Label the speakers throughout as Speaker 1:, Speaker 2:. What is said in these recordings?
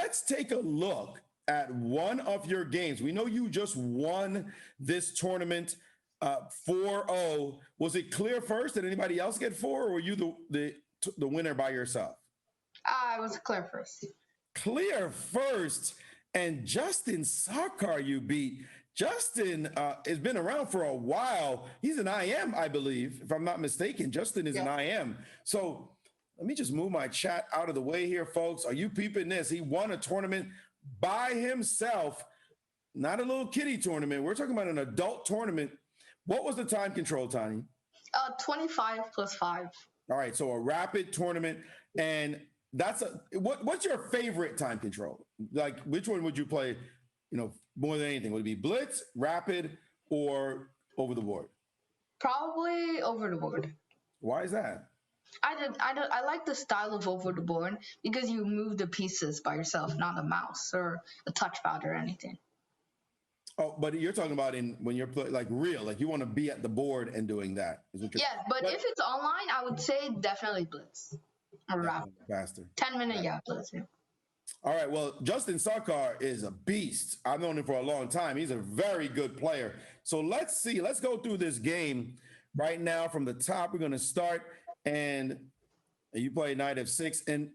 Speaker 1: let's take a look at one of your games. We know you just won this tournament 4-0. Was it clear first? Did anybody else get 4, or were you the winner by yourself?
Speaker 2: I was clear first.
Speaker 1: Clear first. And Justin Sarkar you beat. Justin has been around for a while. He's an IM, I believe, if I'm not mistaken. Justin is an IM. So let me just move my chat out of the way here, folks. Are you peeping this? He won a tournament by himself, not a little kiddie tournament. We're talking about an adult tournament. What was the time control, Tani?
Speaker 2: 25 + 5.
Speaker 1: All right, so a rapid tournament. And that's what's your favorite time control? Like, which one would you play, more than anything? Would it be blitz, rapid, or over the board?
Speaker 2: Probably over the board.
Speaker 1: Why is that?
Speaker 2: I like the style of over the board because you move the pieces by yourself, not a mouse or a touchpad or anything.
Speaker 1: Oh, but you're talking about when you're like real, like you want to be at the board and doing that.
Speaker 2: Yeah, but if it's online, I would say definitely blitz or rapid.
Speaker 1: Faster.
Speaker 2: 10-minute, blitz. Yeah.
Speaker 1: All right, well, Justin Sarkar is a beast. I've known him for a long time. He's a very good player. So let's go through this game right now from the top. We're going to start, and you play knight f6, and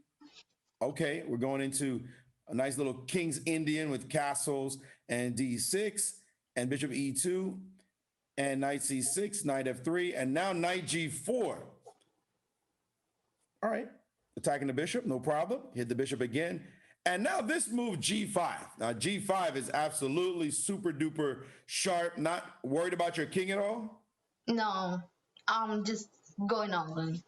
Speaker 1: okay, we're going into a nice little King's Indian with castles and d6 and bishop e2 and knight c6, knight f3, and now knight g4. All right, attacking the bishop, no problem. Hit the bishop again. And now this move g5. Now g5 is absolutely super duper sharp. Not worried about your king at all?
Speaker 2: No, I'm just going all in.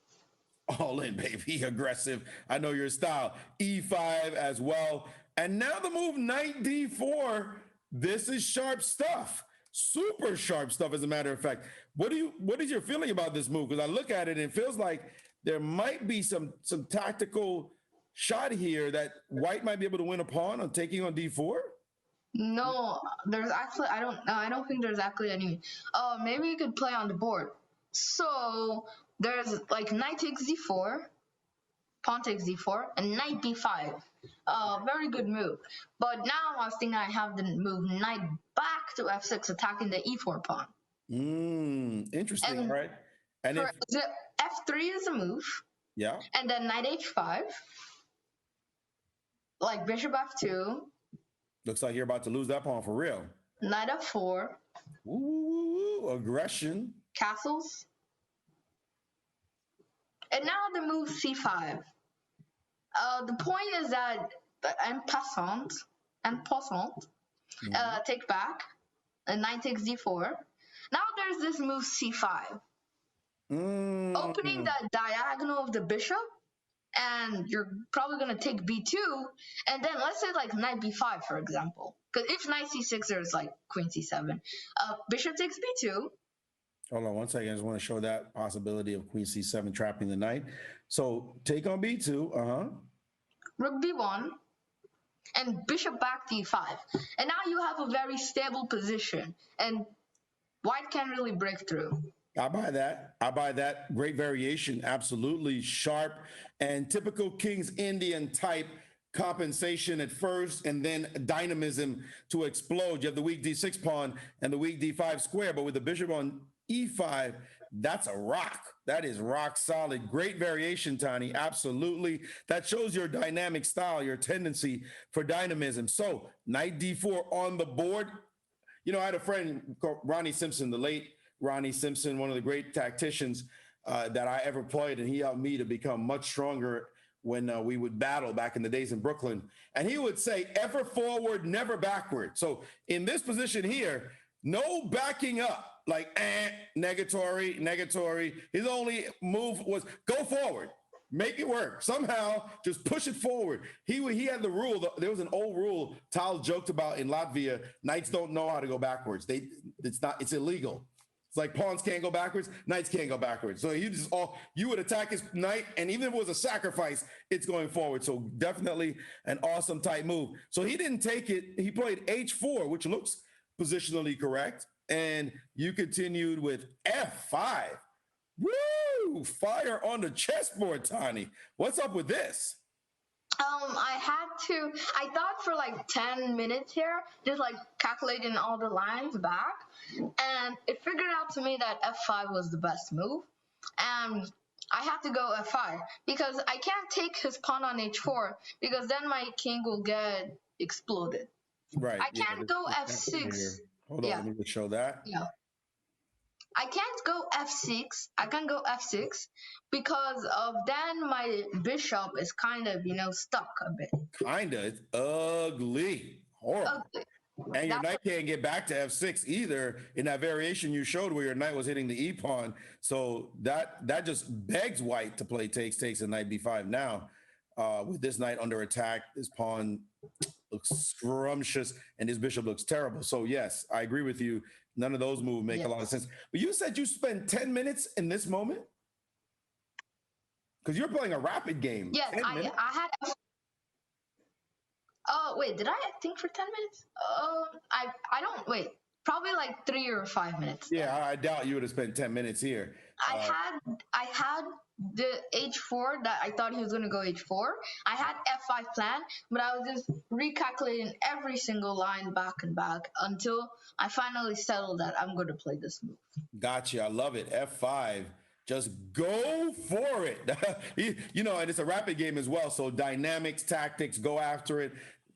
Speaker 1: All in, baby. Aggressive. I know your style. e5 as well. And now the move knight d4. This is sharp stuff. Super sharp stuff, as a matter of fact. What is your feeling about this move? Because I look at it and it feels like there might be some tactical shot here that white might be able to win a pawn on taking on d4.
Speaker 2: No, there's actually I don't think there's actually any. Maybe you could play on the board. So there's like knight takes d4, pawn takes d4, and knight b5. Very good move. But now I was thinking I have the move knight back to f6, attacking the e4 pawn.
Speaker 1: Interesting. All right. And
Speaker 2: f3 is a move.
Speaker 1: Yeah.
Speaker 2: And then knight h5, like bishop f2.
Speaker 1: Looks like you're about to lose that pawn for real.
Speaker 2: Knight f4.
Speaker 1: Ooh, aggression.
Speaker 2: Castles. And now the move c5. The point is that en passant, take back, and knight takes d4. Now there's this move c5. Opening the diagonal of the bishop, and you're probably going to take b2, and then let's say like knight b5, for example. Because if knight c6, there's like queen c7. Bishop takes b2.
Speaker 1: Hold on one second. I just want to show that possibility of queen c7 trapping the knight. So take on b2.
Speaker 2: Rook b1. And bishop back d5. And now you have a very stable position. And white can't really break through.
Speaker 1: I buy that. Great variation. Absolutely sharp and typical King's Indian type compensation at first and then dynamism to explode. You have the weak d6 pawn and the weak d5 square, but with the bishop on e5, that's a rock. That is rock solid. Great variation, Tani. Absolutely. That shows your dynamic style, your tendency for dynamism. So knight d4 on the board. I had a friend called Ronnie Simpson, the late Ronnie Simpson, one of the great tacticians that I ever played, and he helped me to become much stronger when we would battle back in the days in Brooklyn. And he would say, ever forward, never backward. So in this position here, no backing up, like negatory. His only move was go forward, make it work. Somehow just push it forward. He had the rule. There was an old rule Tal joked about in Latvia. Knights don't know how to go backwards. It's illegal. It's like pawns can't go backwards, knights can't go backwards. So you would attack his knight, and even if it was a sacrifice, it's going forward. So definitely an awesome type move. So he didn't take it. He played h4, which looks positionally correct. And you continued with f5. Woo! Fire on the chessboard, Tani. What's up with this?
Speaker 2: I thought for like 10 minutes here, just like calculating all the lines back, and it figured out to me that f5 was the best move, and I had to go f5 because I can't take his pawn on h4 because then my king will get exploded.
Speaker 1: Right.
Speaker 2: I
Speaker 1: Yeah.
Speaker 2: can't go
Speaker 1: This here.
Speaker 2: f6.
Speaker 1: Hold on.
Speaker 2: Yeah,
Speaker 1: Let me just show that.
Speaker 2: yeah. I can't go f6. I can go f6 because of then my bishop is kind of stuck a bit.
Speaker 1: Kinda. It's ugly. Horrible.
Speaker 2: Ugly.
Speaker 1: And your
Speaker 2: That's
Speaker 1: knight can't get back to f6 either in that variation you showed where your knight was hitting the e pawn. So that just begs white to play takes and knight b5 now. With this knight under attack, this pawn looks scrumptious and his bishop looks terrible. So yes, I agree with you. None of those moves make a lot of sense. But you said you spent 10 minutes in this moment? Because you're playing a rapid game.
Speaker 2: yes. I had. Oh wait, did I think for 10 minutes? I don't wait. Probably like 3 or 5 minutes.
Speaker 1: Yeah, I doubt you would have spent 10 minutes here.
Speaker 2: I had the h4 that I thought he was gonna go h4. I had f5 plan, but I was just recalculating every single line back and back until I finally settled that I'm going to play this move.
Speaker 1: Gotcha. I love it. F5. Just go for it. And it's a rapid game as well. So dynamics, tactics, go after it.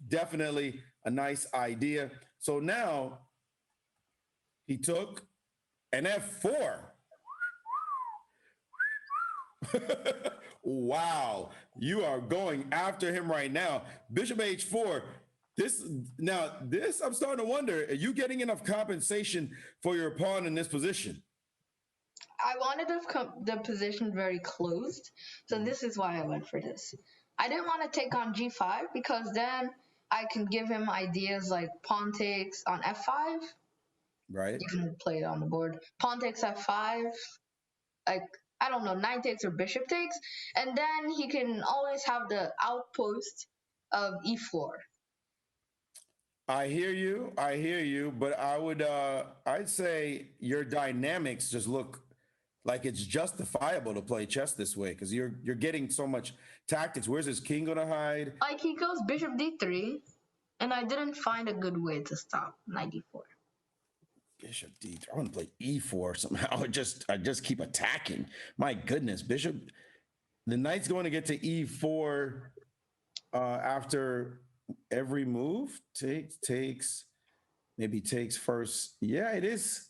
Speaker 1: Definitely a nice idea. So now he took an F4. Wow. You are going after him right now. Bishop H4. This I'm starting to wonder, are you getting enough compensation for your pawn in this position?
Speaker 2: I wanted the position very closed, so this is why I went for this. I didn't want to take on g5 because then I can give him ideas like pawn takes on f5.
Speaker 1: Right.
Speaker 2: You can play it on the board. Pawn takes f5, like I don't know, knight takes or bishop takes, and then he can always have the outpost of e4.
Speaker 1: I hear you, but I'd say your dynamics just look like it's justifiable to play chess this way because you're getting so much tactics. Where's his king gonna hide?
Speaker 2: Like he goes bishop d3, and I didn't find a good way to stop knight d4.
Speaker 1: Bishop d3. I want to play e4 somehow. I just keep attacking. My goodness, bishop. The knight's going to get to e4 after every move. Takes, maybe takes first. Yeah, it is.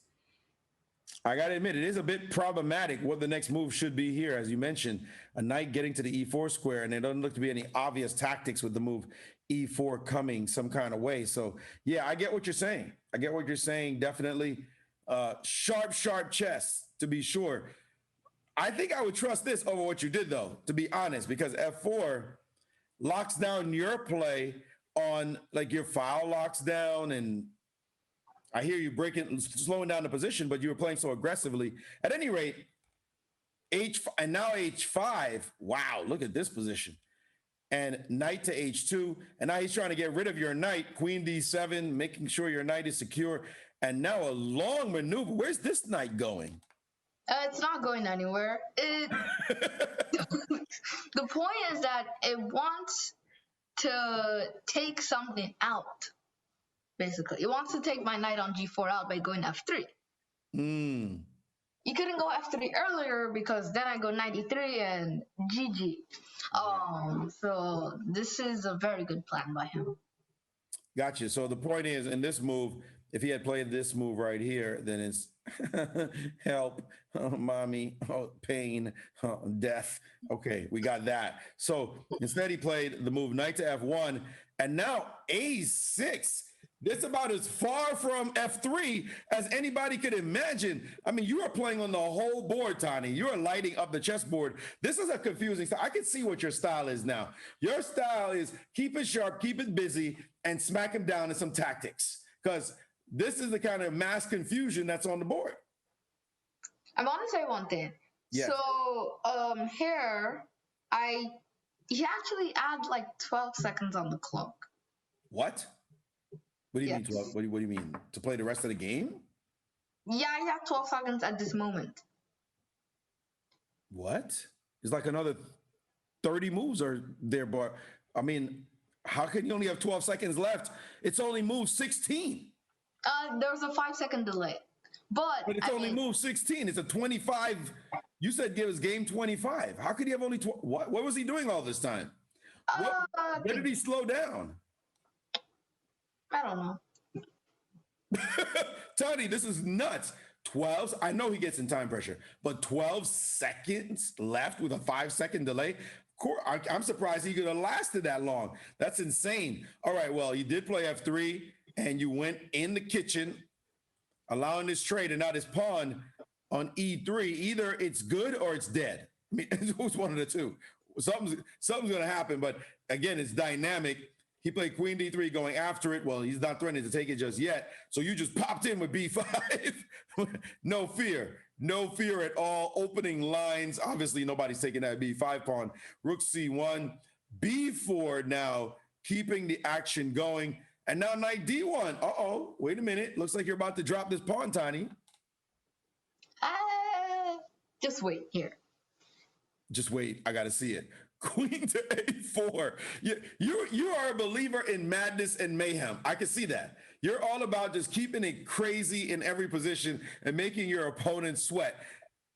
Speaker 1: I got to admit, it is a bit problematic what the next move should be here. As you mentioned, a knight getting to the e4 square, and there doesn't look to be any obvious tactics with the move e4 coming some kind of way. So, yeah, I get what you're saying. Definitely. Sharp chess, to be sure. I think I would trust this over what you did, though, to be honest, because f4 locks down your play on, like, your file locks down, and I hear you slowing down the position, but you were playing so aggressively. At any rate, and now h5. Wow, look at this position. And knight to h2. And now he's trying to get rid of your knight, queen d7, making sure your knight is secure. And now a long maneuver. Where's this knight going?
Speaker 2: It's not going anywhere. The point is that it wants to take something out. Basically, it wants to take my knight on g4 out by going f3. You couldn't go f3 earlier because then I go knight e3 and GG. So this is a very good plan by him.
Speaker 1: Gotcha. So the point is, in this move, if he had played this move right here, then it's help, mommy, pain, death. Okay, we got that. So instead he played the move knight to f1, and now a6. This about as far from f3 as anybody could imagine. I mean, you are playing on the whole board, Tani. You are lighting up the chessboard. This is a confusing style. I can see what your style is now. Your style is keep it sharp, keep it busy, and smack him down in some tactics. Because this is the kind of mass confusion that's on the board.
Speaker 2: I want to say one thing.
Speaker 1: Yes.
Speaker 2: So here, he actually add like 12 seconds on the clock.
Speaker 1: What? What do you mean? 12? What do you mean? To play the rest of the game?
Speaker 2: Yeah, he had 12 seconds at this moment.
Speaker 1: What? It's like another 30 moves are there, but I mean, how can you only have 12 seconds left? It's only move 16.
Speaker 2: There was a 5-second delay, but
Speaker 1: But it's
Speaker 2: I
Speaker 1: only
Speaker 2: mean,
Speaker 1: move 16. It's a 25. You said give us game 25. How could he have only what was he doing all this time? Where did he slow down?
Speaker 2: I don't know.
Speaker 1: Tony, this is nuts. 12. I know he gets in time pressure, but 12 seconds left with a 5-second delay. I'm surprised he could have lasted that long. That's insane. All right, well, you did play F3 and you went in the kitchen, allowing this trade, and now this pawn on E3. Either it's good or it's dead. I mean, it's one of the two. Something's going to happen, but again, it's dynamic. He played Queen D3 going after it. Well, he's not threatening to take it just yet. So you just popped in with B5. No fear. No fear at all. Opening lines. Obviously, nobody's taking that B5 pawn. Rook C1. B4 now, keeping the action going. And now knight D1. Uh-oh. Wait a minute. Looks like you're about to drop this pawn, Tani.
Speaker 2: Just wait here.
Speaker 1: Just wait. I got to see it. Queen to A4. You are a believer in madness and mayhem. I can see that. You're all about just keeping it crazy in every position and making your opponent sweat.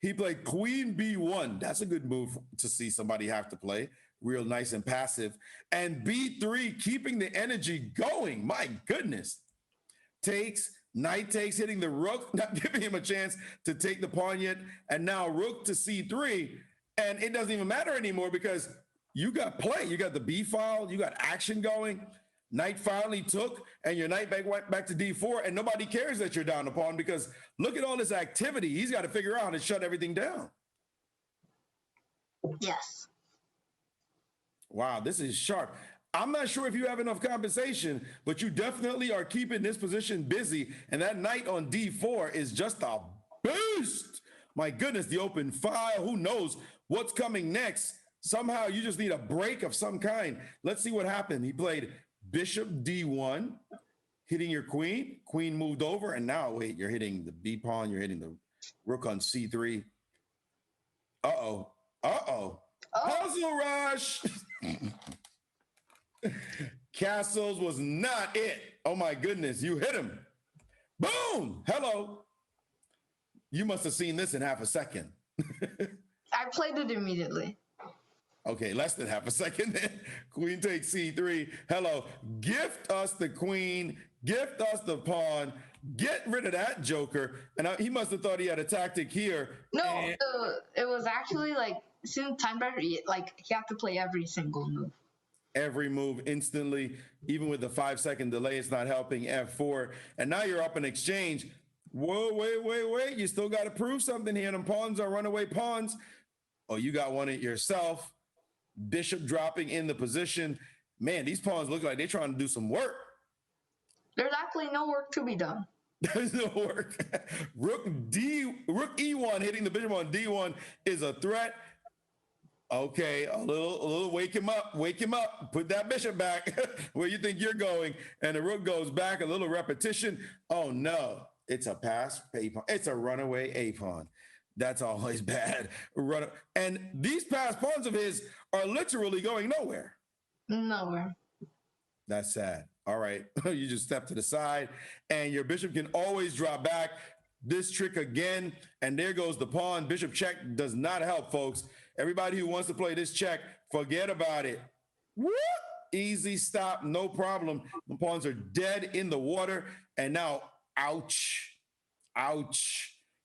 Speaker 1: He played Queen B1. That's a good move to see somebody have to play. Real nice and passive. And B3, keeping the energy going. My goodness. Takes, knight takes, hitting the rook, not giving him a chance to take the pawn yet. And now rook to C3. And it doesn't even matter anymore because you got play. You got the B file. You got action going. Knight finally took, and your knight went back to D4, and nobody cares that you're down a pawn because look at all this activity. He's got to figure out how to shut everything down.
Speaker 2: Yes.
Speaker 1: Wow, this is sharp. I'm not sure if you have enough compensation, but you definitely are keeping this position busy, and that knight on D4 is just a beast. My goodness, the open file. Who knows what's coming next? Somehow you just need a break of some kind. Let's see what happened. He played Bishop D1, hitting your queen. Queen moved over, and now, wait, you're hitting the B pawn. You're hitting the rook on C3. Uh-oh. Uh-oh. Puzzle rush. Castles was not it. Oh, my goodness. You hit him. Boom. Hello. You must have seen this in half a second.
Speaker 2: I played it immediately.
Speaker 1: Okay, less than half a second. Queen takes C3. Hello. Gift us the queen. Gift us the pawn. Get rid of that joker. And he must have thought he had a tactic here.
Speaker 2: No, it was actually like, since time pressure, like he had to play every single move.
Speaker 1: Every move instantly, even with the 5-second delay, it's not helping F4. And now you're up in exchange. Whoa, wait. You still got to prove something here. Them pawns are runaway pawns. Oh, you got one it yourself. Bishop dropping in the position. Man, these pawns look like they're trying to do some work.
Speaker 2: There's actually no work to be done.
Speaker 1: There's no work. Rook E1 hitting the bishop on D1 is a threat. Okay, a little wake him up, put that bishop back where you think you're going. And the rook goes back, a little repetition. Oh no, it's a pass A pawn. It's a runaway A pawn. That's always bad. And these pass pawns of his are literally going nowhere.
Speaker 2: Nowhere.
Speaker 1: That's sad. All right, you just step to the side and your bishop can always drop back. This trick again, and there goes the pawn. Bishop check does not help, folks. Everybody who wants to play this check, forget about it. Whoop! Easy stop, no problem. The pawns are dead in the water. And now, ouch,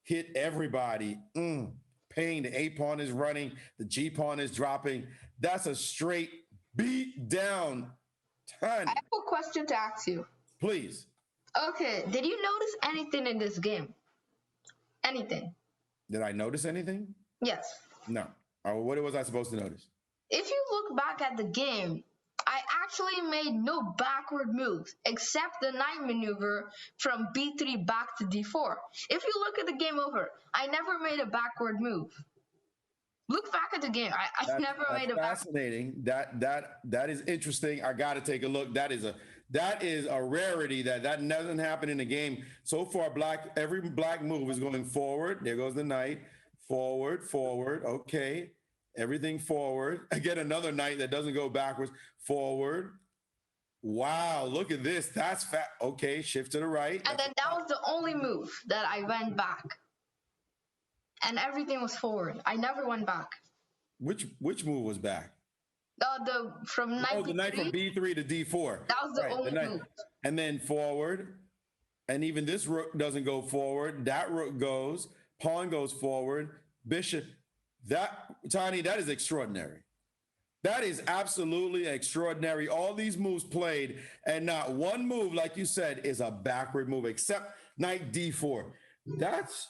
Speaker 1: hit everybody. Pain, the A pawn is running, the G pawn is dropping. That's a straight beat down. Tani.
Speaker 2: I have a question to ask you.
Speaker 1: Please.
Speaker 2: Okay, did you notice anything in this game? Anything?
Speaker 1: Did I notice anything?
Speaker 2: Yes.
Speaker 1: No. What was I supposed to notice?
Speaker 2: If you look back at the game, I actually made no backward moves except the knight maneuver from B3 back to D4. If you look at the game over, I never made a backward move. Look back at the game. I never made a
Speaker 1: fascinating. That is interesting. I got to take a look. That is a rarity that doesn't happen in the game so far. Every black move is going forward. There goes the knight. Forward. Okay. Everything forward. Again, another knight that doesn't go backwards. Forward. Wow, look at this. That's fat. Okay, shift to the right.
Speaker 2: And then that was the only move that I went back. And everything was forward. I never went back.
Speaker 1: Which move was back?
Speaker 2: From knight
Speaker 1: the knight from B3 to D4.
Speaker 2: That was the only move.
Speaker 1: And then forward. And even this rook doesn't go forward. That rook goes. Pawn goes forward. Bishop. Tani, that is extraordinary. That is absolutely extraordinary. All these moves played, and not one move, like you said, is a backward move, except knight D4. That's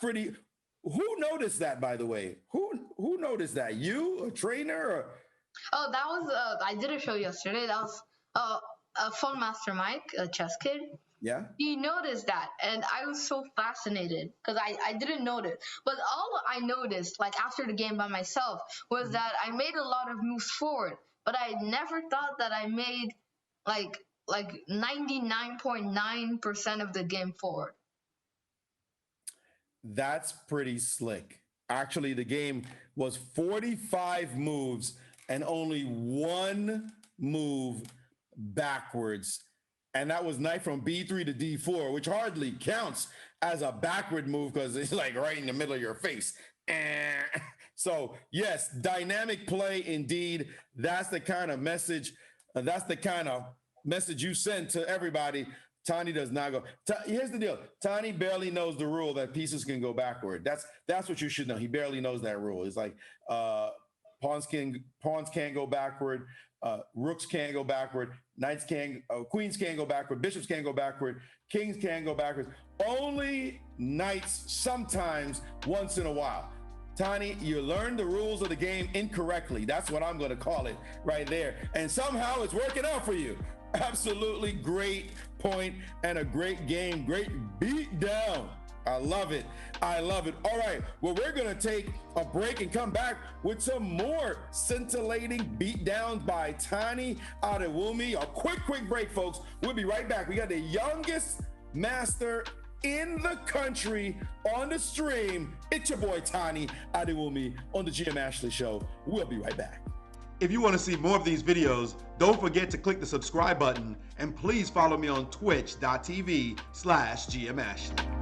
Speaker 1: pretty. Who noticed that, by the way? Who noticed that? You, a trainer? Or?
Speaker 2: Oh, that was I did a show yesterday. That was a Fun Master Mike, a chess kid.
Speaker 1: Yeah.
Speaker 2: He noticed that, and I was so fascinated because I didn't notice. But all I noticed, like after the game by myself, was that I made a lot of moves forward, but I never thought that I made like 99.9% of the game forward.
Speaker 1: That's pretty slick. Actually, the game was 45 moves and only one move backwards. And that was knight from B3 to D4, which hardly counts as a backward move because it's like right in the middle of your face. So yes, dynamic play indeed. That's the kind of message. That's the kind of message you send to everybody. Tani does not go. Here's the deal. Tani barely knows the rule that pieces can go backward. That's what you should know. He barely knows that rule. It's like pawns can't go backward. Rooks can't go backward. Queens can't go backward. Bishops can't go backward. Kings can't go backwards. Only knights sometimes, once in a while. Tani, you learned the rules of the game incorrectly. That's what I'm going to call it right there. And somehow it's working out for you. Absolutely great point and a great game. Great beat down. I love it. I love it. All right. Well, we're going to take a break and come back with some more scintillating beatdowns by Tani Adewumi. A quick break, folks. We'll be right back. We got the youngest master in the country on the stream. It's your boy Tani Adewumi on the GM Ashley Show. We'll be right back.
Speaker 3: If you want to see more of these videos, don't forget to click the subscribe button and please follow me on twitch.tv/GMAshley.